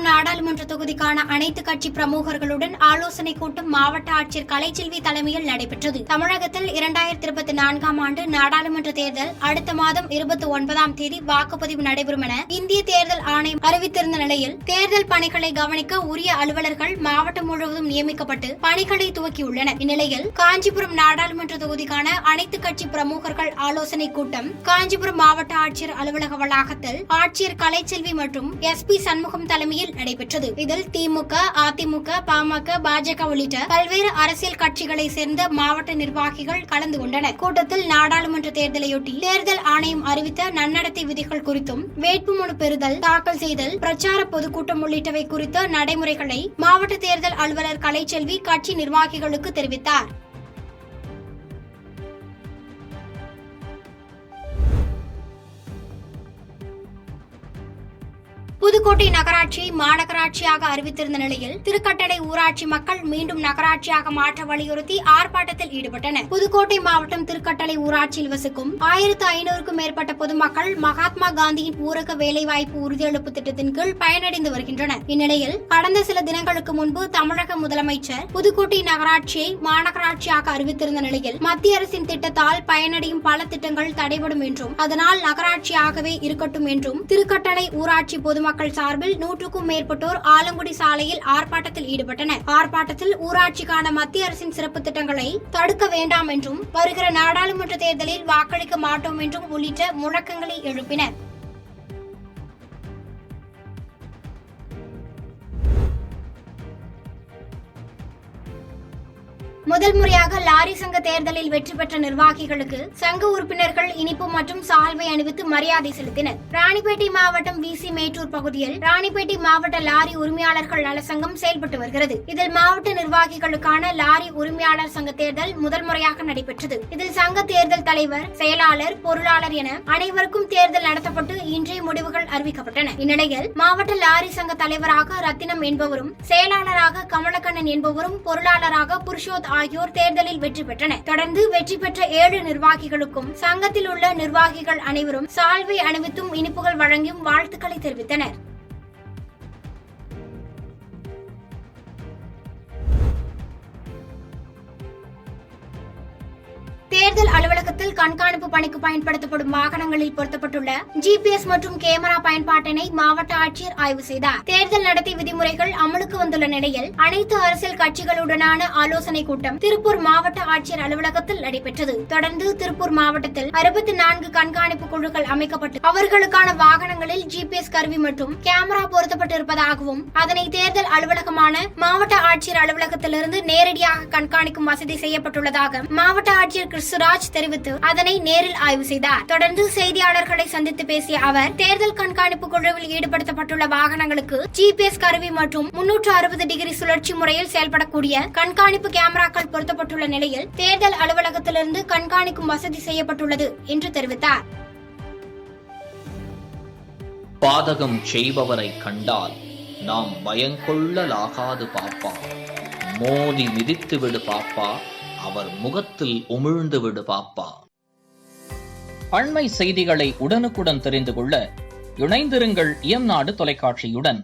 நாடாளுமன்ற தொகுதிக்கான அனைத்து கட்சி பிரமுகர்களுடன் ஆலோசனை கூட்டம் மாவட்ட ஆட்சியர் கலைச்செல்வி தலைமையில் நடைபெற்றது. தமிழகத்தில் 2024 ஆண்டு நாடாளுமன்ற தேர்தல் அடுத்த மாதம் 29ஆம் தேதி வாக்குப்பதிவு நடைபெறும் என இந்திய தேர்தல் ஆணையம் அறிவித்திருந்த நிலையில் தேர்தல் பணிகளை கவனிக்க உரிய அலுவலர்கள் மாவட்டம் முழுவதும் நியமிக்கப்பட்டு பணிகளை துவக்கியுள்ளனர். இந்நிலையில் காஞ்சிபுரம் நாடாளுமன்ற தொகுதிக்கான அனைத்து கட்சி பிரமுகர்கள் ஆலோசனை கூட்டம் காஞ்சிபுரம் மாவட்ட ஆட்சியர் அலுவலக வளாகத்தில் ஆட்சியர் கலைச்செல்வி மற்றும் SP சண்முகம் தலைமையில் நடைபெற்றது. இதில் திமுக, அதிமுக, பாமக, பாஜக உள்ளிட்ட பல்வேறு அரசியல் கட்சிகளை சேர்ந்த மாவட்ட நிர்வாகிகள் கலந்து கொண்டனர். கூட்டத்தில் நாடாளுமன்ற தேர்தலையொட்டி தேர்தல் ஆணையம் அறிவித்த நன்னடத்தை விதிகள் குறித்தும், வேட்புமனு பெறுதல், தாக்கல் செய்தல், பிரச்சார பொதுக்கூட்டம் உள்ளிட்டவை குறித்த நடைமுறைகளை மாவட்ட தேர்தல் அலுவலர் கலைச்செல்வி கட்சி நிர்வாகிகளுக்கு தெரிவித்தார். புதுக்கோட்டை நகராட்சியை மாநகராட்சியாக அறிவித்திருந்த நிலையில் திருக்கட்டளை ஊராட்சி மக்கள் மீண்டும் நகராட்சியாக மாற்ற வலியுறுத்தி ஆர்ப்பாட்டத்தில் ஈடுபட்டனர். புதுக்கோட்டை மாவட்டம் திருக்கட்டளை ஊராட்சியில் வசிக்கும் 1500க்கும் மேற்பட்ட பொதுமக்கள் மகாத்மா காந்தியின் ஊரக வேலைவாய்ப்பு உறுதியளிப்பு திட்டத்தின் கீழ் பயனடைந்து வருகின்றனர். இந்நிலையில் கடந்த சில தினங்களுக்கு முன்பு தமிழக முதலமைச்சர் புதுக்கோட்டை நகராட்சியை மாநகராட்சியாக அறிவித்திருந்த நிலையில் மத்திய அரசின் திட்டத்தால் பயனடையும் பல திட்டங்கள் தடைபடும் என்றும் அதனால் நகராட்சியாகவே இருக்கட்டும் என்றும் திருக்கட்டளை ஊராட்சி பொதுமக்கள் சார்பில் 100க்கும் மேற்பட்டோர் ஆலங்குடி சாலையில் ஆர்ப்பாட்டத்தில் ஈடுபட்டனர். ஆர்ப்பாட்டத்தில் ஊராட்சிக்கான மத்திய அரசின் சிறப்பு திட்டங்களை தடுக்க வேண்டாம் என்றும், வருகிற நாடாளுமன்ற தேர்தலில் வாக்களிக்க மாட்டோம் என்றும் உள்ளிட்ட முழக்கங்களை எழுப்பினர். முதல் முறையாக லாரி சங்க தேர்தலில் வெற்றி பெற்ற நிர்வாகிகளுக்கு சங்க உறுப்பினர்கள் இனிப்பு மற்றும் சால்வை அணிவித்து மரியாதை செலுத்தினர். ராணிப்பேட்டை மாவட்டம் VC மேட்டூர் பகுதியில் ராணிப்பேட்டை மாவட்ட லாரி உரிமையாளர்கள் நலசங்கம் செயல்பட்டு வருகிறது. இதில் மாவட்ட நிர்வாகிகளுக்கான லாரி உரிமையாளர் சங்க தேர்தல் முதல் முறையாக நடைபெற்றது. இதில் சங்க தேர்தல் தலைவர், செயலாளர், பொருளாளர் என அனைவருக்கும் தேர்தல் நடத்தப்பட்டு இன்றைய முடிவுகள் அறிவிக்கப்பட்டன. இந்நிலையில் மாவட்ட லாரி சங்க தலைவராக ரத்தினம் என்பவரும், செயலாளராக கமலக்கண்ணன் என்பவரும், பொருளாளராக புருஷோத் ஆகியோர் தேர்தலில் வெற்றி பெற்றனர். தொடர்ந்து வெற்றி பெற்ற 7 நிர்வாகிகளுக்கும் சங்கத்தில் உள்ள நிர்வாகிகள் அனைவரும் சால்வை அணிவித்தும் இனிப்புகள் வழங்கியும் வாழ்த்துக்களை தெரிவித்தனர். தேர்தல் அலுவலகத்தில் கண்காணிப்பு பணிக்கு பயன்படுத்தப்படும் வாகனங்களில் பொருத்தப்பட்டுள்ள GPS மற்றும் கேமரா பயன்பாட்டினை மாவட்ட ஆட்சியர் ஆய்வு செய்தார். தேர்தல் நடத்தை விதிமுறைகள் அமலுக்கு வந்துள்ள நிலையில் அனைத்து அரசியல் கட்சிகளுடனான ஆலோசனை கூட்டம் திருப்பூர் மாவட்ட ஆட்சியர் அலுவலகத்தில் நடைபெற்றது. தொடர்ந்து திருப்பூர் மாவட்டத்தில் 64 கண்காணிப்பு குழுக்கள் அமைக்கப்பட்டு அவர்களுக்கான வாகனங்களில் GPS கருவி மற்றும் கேமரா பொருத்தப்பட்டிருப்பதாகவும், அதனை தேர்தல் அலுவலகமான மாவட்ட ஆட்சியர் அலுவலகத்திலிருந்து நேரடியாக கண்காணிக்கும் வசதி செய்யப்பட்டுள்ளதாக மாவட்ட ஆட்சியர் கிறிஸ்துராஜ் தெரிவித்து அதனை நேரில் ஆய்வு செய்தார். தொடர்ந்து செய்தியாளர்களை சந்தித்து பேசிய அவர், தேர்தல் கண்காணிப்பு குழுவில் ஈடுபடுத்தப்பட்டுள்ள வாகனங்களுக்கு GPS கருவி மற்றும் 360 டிகிரி சுழற்சி முறையில் செயல்படக்கூடிய கண்காணிப்பு கேமராக்கள் பொருத்தப்பட்டுள்ள நிலையில் தேர்தல் அலுவலகத்திலிருந்து கண்காணிக்கும் வசதி செய்யப்பட்டுள்ளது என்று தெரிவித்தார். பாதகம் செய்பவரை கண்டால் நாம் பயங்கொள்ளலாகாது பாப்பா, மோதி மிதித்து விடு பாப்பா, அவர் முகத்தில் உமிழ்ந்து விடு பாப்பா. அண்மை செய்திகளை உடனுக்குடன் தெரிந்து கொள்ள இணைந்திருங்கள் இயம்நாடு தொலைக்காட்சியுடன்.